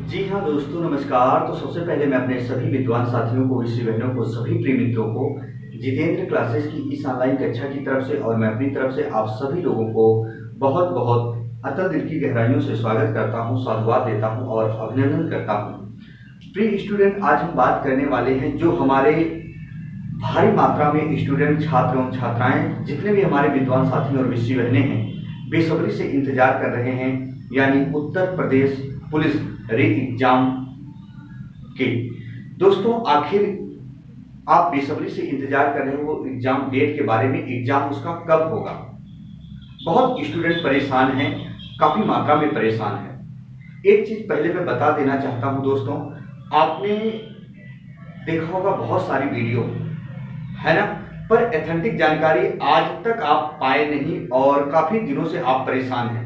जी हाँ दोस्तों, नमस्कार। तो सबसे पहले मैं अपने सभी विद्वान साथियों को, विषय बहनों को, सभी प्रिय मित्रों को जितेंद्र क्लासेस की इस ऑनलाइन कक्षा की तरफ से और मैं अपनी तरफ से आप सभी लोगों को बहुत बहुत अतल दिल की गहराइयों से स्वागत करता हूँ, साधुवाद देता हूँ और अभिनंदन करता हूँ। प्रिय स्टूडेंट, आज हम बात करने वाले हैं जो हमारे भारी मात्रा में स्टूडेंट, छात्र एवं छात्राएं, जितने भी हमारे विद्वान साथी और विषय बहनें हैं, बेसब्री से इंतजार कर रहे हैं, यानी उत्तर प्रदेश पुलिस री एग्जाम के। दोस्तों, आखिर आप बेसब्री से इंतजार कर रहे हो वो एग्जाम डेट के बारे में, एग्जाम उसका कब होगा। बहुत स्टूडेंट परेशान हैं, काफी मात्रा में परेशान हैं। एक चीज पहले मैं बता देना चाहता हूं दोस्तों, आपने देखा होगा बहुत सारी वीडियो, है ना, पर एथेंटिक जानकारी आज तक आप पाए नहीं और काफी दिनों से आप परेशान हैं।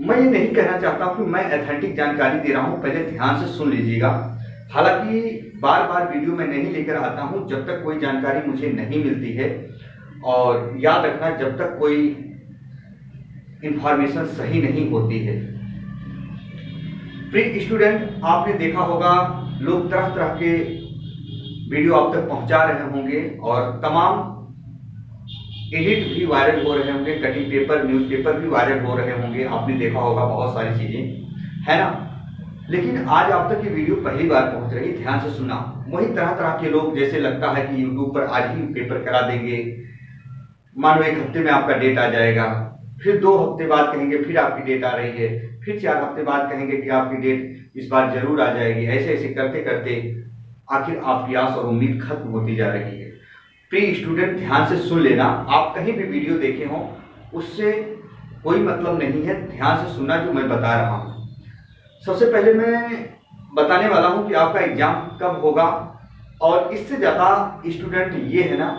मैं ये नहीं कहना चाहता हूं कि मैं एथेंटिक जानकारी दे रहा हूं, पहले ध्यान से सुन लीजिएगा। हालांकि बार बार वीडियो में नहीं लेकर आता हूं जब तक कोई जानकारी मुझे नहीं मिलती है, और याद रखना, जब तक कोई इंफॉर्मेशन सही नहीं होती है। प्रिय स्टूडेंट, आपने देखा होगा लोग तरह तरह के वीडियो आप तक पहुंचा रहे होंगे और तमाम एडिट भी वायरल हो रहे होंगे, कटिंग पेपर, न्यूज़पेपर भी वायरल हो रहे होंगे, आपने देखा होगा बहुत सारी चीजें, है ना। लेकिन आज आप तक ये वीडियो पहली बार पहुंच रही, ध्यान से सुनना। वही तरह तरह के लोग, जैसे लगता है कि यूट्यूब पर आज ही पेपर करा देंगे, मानो 1 हफ्ते में आपका डेट आ जाएगा, फिर 2 हफ्ते बाद कहेंगे फिर आपकी डेट आ रही है, फिर 4 हफ्ते बाद कहेंगे कि आपकी डेट इस बार जरूर आ जाएगी। ऐसे ऐसे करते करते आखिर आपकी आस और उम्मीद खत्म होती जा रही है। प्रिय स्टूडेंट, ध्यान से सुन लेना, आप कहीं भी वीडियो देखे हो उससे कोई मतलब नहीं है, ध्यान से सुनना जो मैं बता रहा हूं। सबसे पहले मैं बताने वाला हूं कि आपका एग्जाम कब होगा, और इससे ज्यादा स्टूडेंट ये है ना,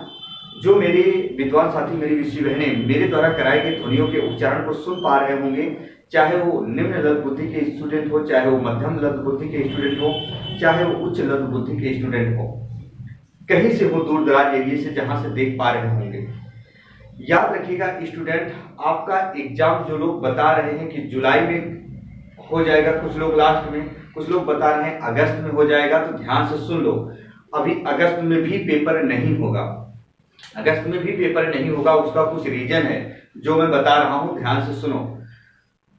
जो मेरे विद्वान साथी, मेरी विषय बहनें मेरे द्वारा कराए गए ध्वनियों के उच्चारण को सुन पा रहे होंगे, चाहे वो निम्न लघु बुद्धि के स्टूडेंट हो, चाहे वो मध्यम लघु बुद्धि के स्टूडेंट हो, चाहे वो उच्च लघु बुद्धि के स्टूडेंट हो, कहीं से हो, दूर दराज एरिया से जहां से देख पा रहे होंगे। याद रखिएगा स्टूडेंट, आपका एग्जाम जो लोग बता रहे हैं कि जुलाई में हो जाएगा, कुछ लोग लास्ट में, कुछ लोग बता रहे हैं अगस्त में हो जाएगा, तो ध्यान से सुन लो, अभी अगस्त में भी पेपर नहीं होगा। अगस्त में भी पेपर नहीं होगा, उसका कुछ रीजन है जो मैं बता रहा हूं, ध्यान से सुनो।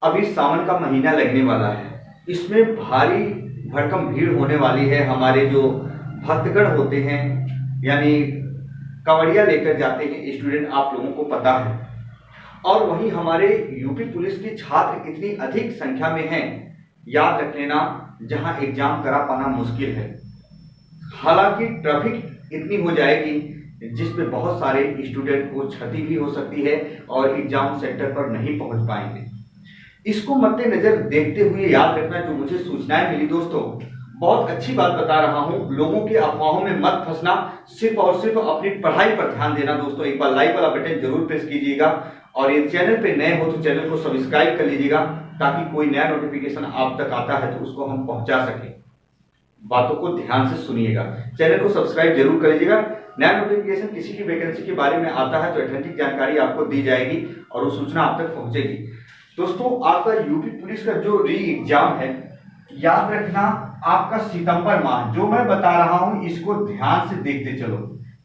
अभी सावन का महीना लगने वाला है, इसमें भारी भरकम भीड़ होने वाली है। हमारे जो भक्तगण होते हैं, यानी कांवड़िया लेकर जाते हैं स्टूडेंट, आप लोगों को पता है। और वहीं हमारे यूपी पुलिस के छात्र इतनी अधिक संख्या में हैं, याद रख लेना, जहां एग्जाम करा पाना मुश्किल है। हालांकि ट्रैफिक इतनी हो जाएगी जिसपे बहुत सारे स्टूडेंट को क्षति भी हो सकती है और एग्जाम सेंटर पर नहीं पहुंच पाएंगे। इसको मद्देनजर देखते हुए याद रखना, जो मुझे सूचनाएं मिली दोस्तों, बहुत अच्छी बात बता रहा हूं, लोगों के अफवाहों में मत फंसना, सिर्फ और सिर्फ अपनी पढ़ाई पर ध्यान देना। दोस्तों, एक बार लाइक वाला बटन जरूर प्रेस कीजिएगा, और ये चैनल पे नए हो तो चैनल को सब्सक्राइब कर लीजिएगा, ताकि कोई नया नोटिफिकेशन आप तक आता है तो उसको हम पहुंचा सकें। बातों को ध्यान से सुनिएगा, चैनल को सब्सक्राइब जरूर कर लीजिएगा। नया नोटिफिकेशन किसी की वैकेंसी के बारे में आता है तो एथेंटिक जानकारी आपको दी जाएगी और वो सूचना आप तक पहुंचेगी। दोस्तों, आपका यूपी पुलिस का जो री एग्जाम है, याद रखना, आपका सितंबर माह, जो मैं बता रहा हूं इसको ध्यान से देखते चलो,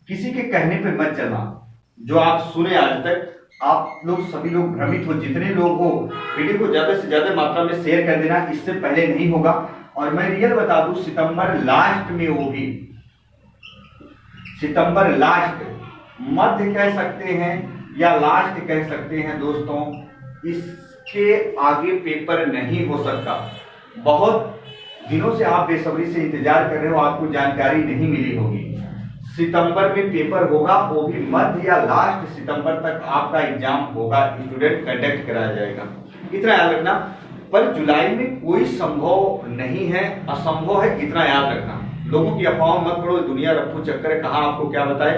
किसी के कहने पे मत चलना। जो आप सुने आज तक, आप लोग सभी लोग भ्रमित हो, जितने लोग हो, वीडियो को ज्यादा से ज्यादा मात्रा में शेयर कर देना, इससे पहले नहीं होगा। और मैं रियल बता दूं, सितंबर लास्ट में, वो भी सितंबर लास्ट, मध्य कह सकते हैं या लास्ट कह सकते हैं दोस्तों, इसके आगे पेपर नहीं हो सकता। बहुत दिनों से आप बेसब्री से इंतजार कर रहे हो, आपको जानकारी नहीं मिली होगी। सितंबर में पेपर होगा, वो भी मध्य या लास्ट सितंबर तक आपका एग्जाम होगा, स्टूडेंट कंडक्ट कराया जाएगा, इतना याद रखना। पर जुलाई में कोई संभव नहीं है, असंभव है, इतना याद रखना। लोगों की अफवाहों मत पढ़ो, दुनिया रफ्फू चक्कर है, कहाँ आपको क्या बताए,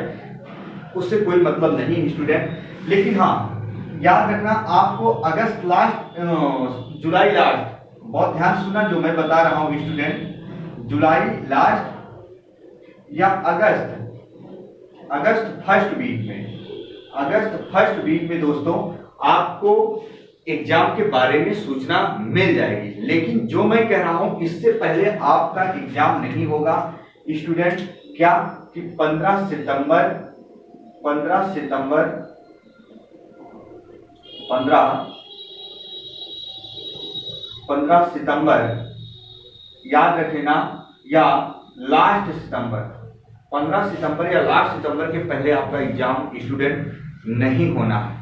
उससे कोई मतलब नहीं स्टूडेंट। लेकिन हाँ, याद रखना, आपको अगस्त लास्ट, जुलाई लास्ट, बहुत ध्यान सुनना जो मैं बता रहा हूं स्टूडेंट, जुलाई लास्ट या अगस्त फर्स्ट वीक में, अगस्त फर्स्ट वीक में दोस्तों आपको एग्जाम के बारे में सूचना मिल जाएगी। लेकिन जो मैं कह रहा हूं, इससे पहले आपका एग्जाम नहीं होगा स्टूडेंट। क्या कि 15 सितंबर 15 सितंबर याद रखना, या लास्ट सितंबर, 15 सितंबर या लास्ट सितंबर के पहले आपका एग्जाम स्टूडेंट नहीं होना है।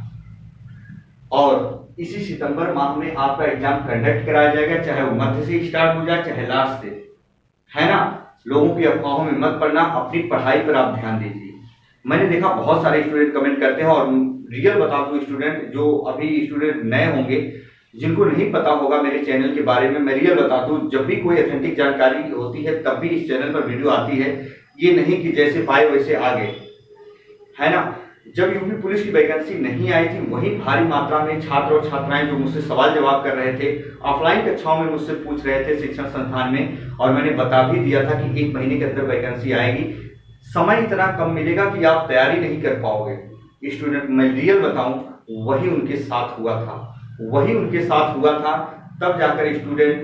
और इसी सितंबर माह में आपका एग्जाम कंडक्ट कराया जाएगा, चाहे वो मध्य से स्टार्ट हो जाए चाहे लास्ट से, है ना। लोगों की अफवाहों में मत पड़ना, अपनी पढ़ाई पर आप ध्यान दीजिए। मैंने देखा बहुत सारे स्टूडेंट कमेंट करते हैं, और रियल बता दूं स्टूडेंट, जो अभी स्टूडेंट नए होंगे जिनको नहीं पता होगा मेरे चैनल के बारे में, मैं रियल बता दूं, जब भी कोई ऑथेंटिक जानकारी होती है तब भी इस चैनल पर वीडियो आती है। ये नहीं कि जैसे पाए वैसे आ गए, है ना। जब यूपी पुलिस की वैकेंसी नहीं आई थी, वहीं भारी मात्रा में छात्र और छात्राएं जो मुझसे सवाल जवाब कर रहे थे, ऑफलाइन कक्षाओं में मुझसे पूछ रहे थे शिक्षण संस्थान में, और मैंने बता भी दिया था कि 1 महीने के अंदर वैकेंसी आएगी। समय इतना कम मिलेगा कि आप तैयारी नहीं कर पाओगे स्टूडेंट। मैं रियल बताऊं, वही उनके साथ हुआ था। तब जाकर स्टूडेंट,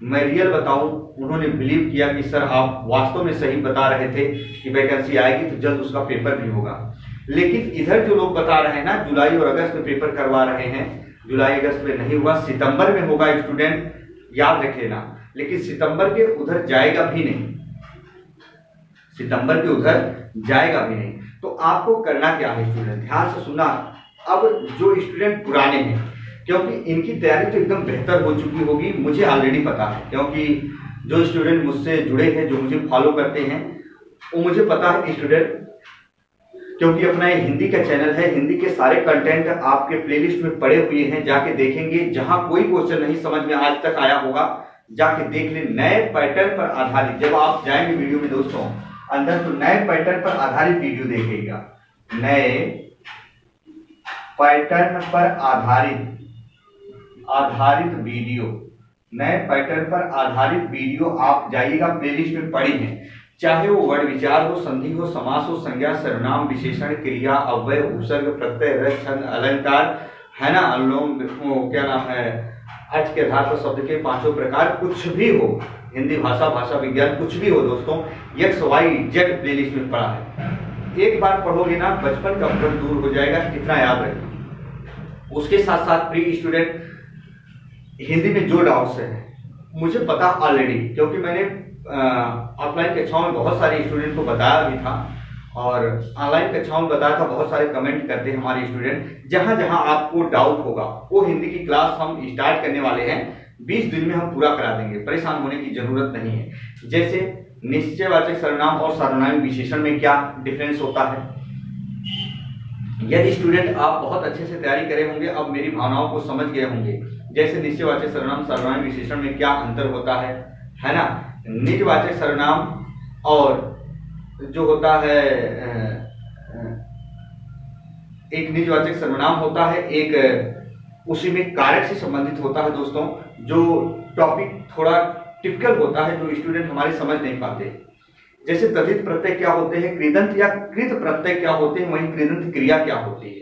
मैं रियल बताऊं, उन्होंने बिलीव किया कि सर आप वास्तव में सही बता रहे थे कि वैकेंसी आएगी तो जल्द उसका पेपर भी होगा। लेकिन इधर जो लोग बता रहे हैं ना, जुलाई और अगस्त में पेपर करवा रहे हैं, जुलाई अगस्त में नहीं हुआ, सितंबर में होगा स्टूडेंट, याद रख लेना। लेकिन सितंबर के उधर जाएगा भी नहीं, तो आपको करना क्या है स्टूडेंट, ध्यान से सुनना। अब जो स्टूडेंट पुराने हैं, क्योंकि इनकी तैयारी तो एकदम बेहतर हो चुकी होगी, मुझे ऑलरेडी पता है, क्योंकि जो स्टूडेंट मुझसे जुड़े हैं, जो मुझे फॉलो करते हैं, वो मुझे पता है स्टूडेंट, क्योंकि अपना ये हिंदी का चैनल है, हिंदी के सारे कंटेंट आपके प्लेलिस्ट में पड़े हुए हैं, जाके देखेंगे। जहां कोई क्वेश्चन नहीं समझ में आज तक आया होगा, जाके देख ले। नए पैटर्न पर आधारित, जब आप जाएंगे वीडियो में दोस्तों अंदर, तो नए पैटर्न पर आधारित वीडियो देखिएगा। नए पैटर्न पर आधारित वीडियो आप जाइएगा, प्लेलिस्ट में पड़ी है। चाहे वो वर्ण विचार हो, संधि हो, समास हो, संज्ञा, सर्वनाम, विशेषण, क्रिया, अव्यय, उपसर्ग, प्रत्यय, रस, छंद, अलंकार, है ना, अनुलोम, क्या नाम है, अर्थ के आधार पर शब्द के 5 प्रकार, कुछ भी हो, हिंदी भाषा, भाषा विज्ञान, कुछ भी हो दोस्तों, XYZ प्लेलिस्ट में पड़ा है। एक बार पढ़ोगे ना, बचपन का भ्रम दूर हो जाएगा, इतना याद रखना। उसके साथ साथ प्री स्टूडेंट, हिंदी में जो डाउट्स है मुझे पता ऑलरेडी, क्योंकि मैंने ऑफलाइन कक्षाओं में बहुत सारे स्टूडेंट को बताया भी था, और ऑनलाइन कक्षाओं में बताया था। बहुत सारे कमेंट करते हैं हमारे स्टूडेंट। जहां जहां आपको डाउट होगा, वो हिंदी की क्लास हम स्टार्ट करने वाले हैं, 20 दिन में हम पूरा करा देंगे, परेशान होने की जरूरत नहीं है। जैसे निश्चयवाचक सर्वनाम और सर्वनाम विशेषण में क्या डिफरेंस होता है। यदि स्टूडेंट आप बहुत अच्छे से तैयारी करे होंगे, अब मेरी भावनाओं को समझ गए होंगे, जैसे निश्चयवाचक सर्वनाम सर्वनाम विशेषण में क्या अंतर होता है ना। निजवाचक सर्वनाम और जो होता है, एक निजवाचक सर्वनाम होता है, एक उसी में कारक से संबंधित होता है दोस्तों, जो टॉपिक थोड़ा टिपिकल होता है, जो स्टूडेंट हमारे समझ नहीं पाते। जैसे तद्धित प्रत्यय क्या होते हैं, कृदंत या कृत प्रत्यय क्या होते हैं, वहीं कृदंत क्रिया क्या होती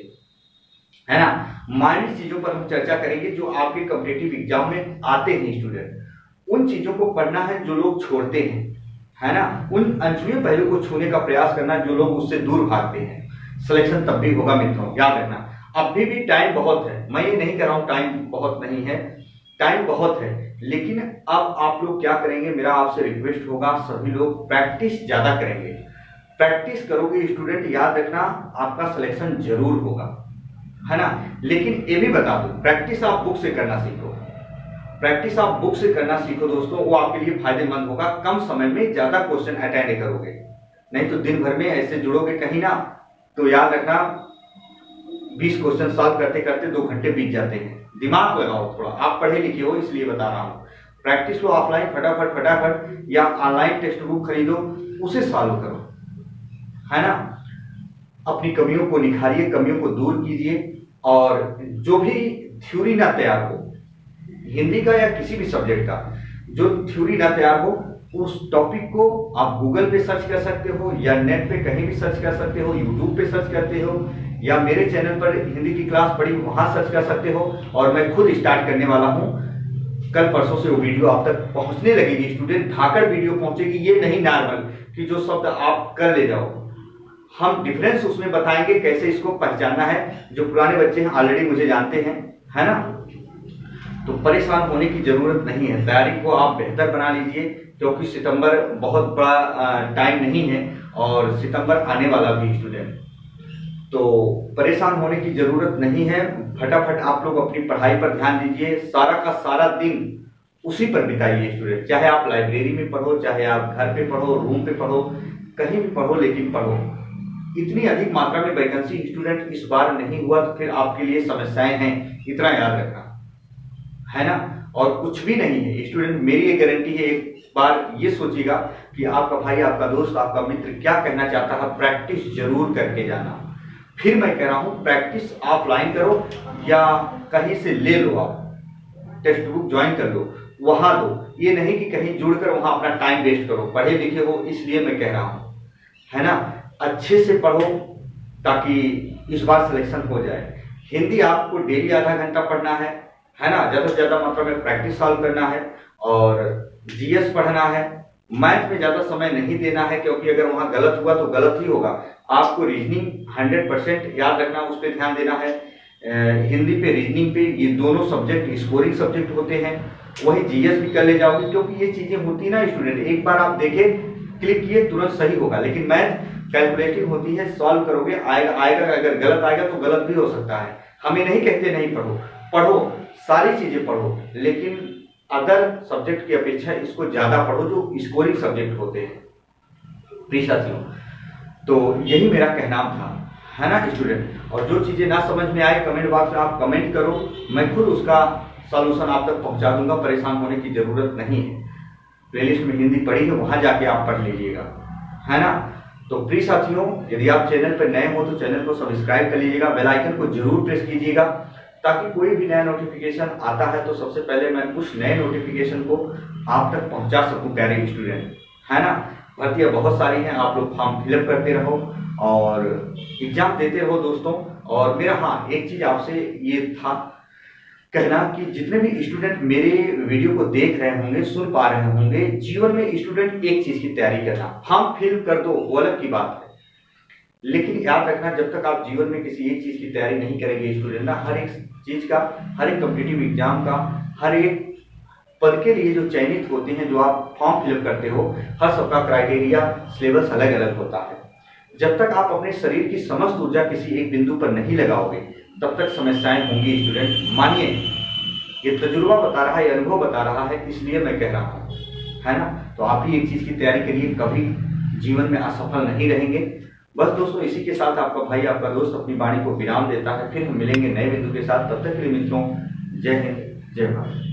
है ना। माइनर चीजों पर हम चर्चा करेंगे जो आपके कॉम्पिटिटिव एग्जाम में आते हैं स्टूडेंट। उन चीजों को पढ़ना है जो लोग छोड़ते हैं, है ना। उन अनछुए पहलू को छूने का प्रयास करना जो लोग उससे दूर भागते हैं। सिलेक्शन तब भी होगा मित्रों, याद रखना। अभी भी टाइम बहुत है, मैं ये नहीं कह रहा हूं टाइम बहुत नहीं है, टाइम बहुत है। लेकिन अब आप लोग क्या करेंगे, मेरा आपसे रिक्वेस्ट होगा, सभी लोग प्रैक्टिस ज्यादा करेंगे। प्रैक्टिस करोगे स्टूडेंट, याद रखना आपका सिलेक्शन जरूर होगा, है ना। लेकिन ये भी बता दो, प्रैक्टिस आप बुक से करना सीखो, प्रैक्टिस आप बुक से करना सीखो दोस्तों, वो आपके लिए फायदेमंद होगा। कम समय में ज्यादा क्वेश्चन अटेंड करोगे, नहीं तो दिन भर में ऐसे जुड़ोगे कहीं ना, तो याद रखना 20 क्वेश्चन सॉल्व करते करते 2 घंटे बीत जाते हैं। दिमाग लगाओ थोड़ा, आप पढ़े लिखे हो इसलिए बता रहा हूँ। प्रैक्टिस लो ऑफलाइन फटाफट, या ऑनलाइन टेक्स्ट बुक खरीदो, उसे सॉल्व करो, है ना। अपनी कमियों को निखारिए, कमियों को दूर कीजिए, और जो भी थ्योरी ना तैयार हो, हिंदी का या किसी भी सब्जेक्ट का, जो थ्योरी ना तैयार हो, उस टॉपिक को आप गूगल पे सर्च कर सकते हो, या नेट पे कहीं भी सर्च कर सकते हो, यूट्यूब पे सर्च करते हो, या मेरे चैनल पर हिंदी की क्लास पड़ी वहां सर्च कर सकते हो। और मैं खुद स्टार्ट करने वाला हूं, कल परसों से वो वीडियो आप तक पहुंचने लगेगी स्टूडेंट, धाकड़ वीडियो पहुंचेगी। ये नहीं नॉर्मल कि जो शब्द आप कर ले जाओ, हम डिफरेंस उसमें बताएंगे कैसे इसको पहचानना है। जो पुराने बच्चे हैं ऑलरेडी मुझे जानते हैं, है ना, तो परेशान होने की जरूरत नहीं है। तैयारी को आप बेहतर बना लीजिए, क्योंकि सितंबर बहुत बड़ा टाइम नहीं है और सितंबर आने वाला भी स्टूडेंट, तो परेशान होने की जरूरत नहीं है। फटाफट आप लोग अपनी पढ़ाई पर ध्यान दीजिए, सारा का सारा दिन उसी पर बिताइए स्टूडेंट। चाहे आप लाइब्रेरी में पढ़ो, चाहे आप घर पे पढ़ो, रूम पे पढ़ो, कहीं भी पढ़ो, लेकिन पढ़ो। इतनी अधिक मात्रा में वैकेंसी स्टूडेंट इस बार नहीं हुआ तो फिर आपके लिए समस्याएं हैं, इतना याद रखना, है ना। और कुछ भी नहीं है स्टूडेंट, मेरी ये गारंटी है। एक बार ये सोचिएगा कि आपका भाई, आपका दोस्त, आपका मित्र क्या कहना चाहता है, प्रैक्टिस जरूर करके जाना। फिर मैं कह रहा हूं, प्रैक्टिस ऑफलाइन करो या कहीं से ले लो, आप टेक्स्ट बुक ज्वाइन कर लो, वहां दो। ये नहीं कि कहीं जुड़कर वहां अपना टाइम वेस्ट करो। पढ़े लिखे हो इसलिए मैं कह रहा हूं, है ना। अच्छे से पढ़ो ताकि इस बार सिलेक्शन हो जाए। हिंदी आपको डेली आधा घंटा पढ़ना है ना, ज्यादा से ज्यादा मात्रा में प्रैक्टिस सॉल्व करना है और जीएस पढ़ना है। मैथ में ज्यादा समय नहीं देना है, क्योंकि अगर वहां गलत हुआ तो गलत ही होगा। आपको रीजनिंग 100% याद रखना, उस पर ध्यान देना है। हिंदी पे, रीजनिंग पे, ये दोनों सब्जेक्ट स्कोरिंग सब्जेक्ट होते हैं। वही जीएस भी कर ले जाओगे, क्योंकि ये चीजें होती ना स्टूडेंट, एक बार आप देखे, क्लिक किए, तुरंत सही होगा। लेकिन मैथ कैलकुलेटिव होती है, सॉल्व करोगे, आएगा। अगर गलत आएगा तो गलत भी हो सकता है। हम ये नहीं कहते नहीं पढ़ो, पढ़ो, सारी चीजें पढ़ो, लेकिन अदर सब्जेक्ट की अपेक्षा इसको ज्यादा पढ़ो, जो स्कोरिंग सब्जेक्ट होते हैं। प्रिय साथियों, तो यही मेरा कहना था, है ना स्टूडेंट। और जो चीजें ना समझ में आए, कमेंट बॉक्स में आप कमेंट करो, मैं खुद उसका सॉल्यूशन आप तक पहुंचा दूंगा। परेशान होने की जरूरत नहीं है। प्लेलिस्ट में हिंदी पढ़ी है, वहां जाके आप पढ़ लीजिएगा, है ना। तो प्रिय साथियों, यदि आप चैनल पर नए हो तो चैनल को सब्सक्राइब कर लीजिएगा, बेल आइकन को जरूर प्रेस कीजिएगा, ताकि कोई भी नया नोटिफिकेशन आता है तो सबसे पहले मैं उस नए नोटिफिकेशन को आप तक पहुंचा सकूं प्यारे स्टूडेंट, है ना। भर्तियां बहुत सारी हैं, आप लोग फॉर्म फिलअप करते रहो और एग्जाम देते रहो दोस्तों। और मेरा हाँ, एक चीज आपसे ये था कहना कि जितने भी स्टूडेंट मेरे वीडियो को देख रहे होंगे, सुन पा रहे होंगे, जीवन में स्टूडेंट एक चीज की तैयारी करना, फॉर्म फिल कर दो, वो अलग की बात है, लेकिन याद रखना जब तक आप जीवन में किसी एक चीज की तैयारी नहीं करेंगे स्टूडेंट ना, हर एक चीज का, हर एक कॉम्पिटिटिव एग्जाम का, हर एक पद के लिए जो चयनित होते हैं, जो आप फॉर्म फिलअप करते हो, हर सबका क्राइटेरिया, सिलेबस अलग अलग होता है। जब तक आप अपने शरीर की समस्त ऊर्जा किसी एक बिंदु पर नहीं लगाओगे, तब तक समस्याएं होंगी स्टूडेंट। मानिए, ये तजुर्बा बता रहा है, अनुभव बता रहा है, इसलिए मैं कह रहा हूं, है ना। तो आप ही एक चीज की तैयारी करिए, कभी जीवन में असफल नहीं रहेंगे। बस दोस्तों, इसी के साथ आपका भाई, आपका दोस्त अपनी वाणी को विराम देता है। फिर हम मिलेंगे नए बिंदु के साथ। तब तक के लिए मित्रों, जय हिंद, जय भारत।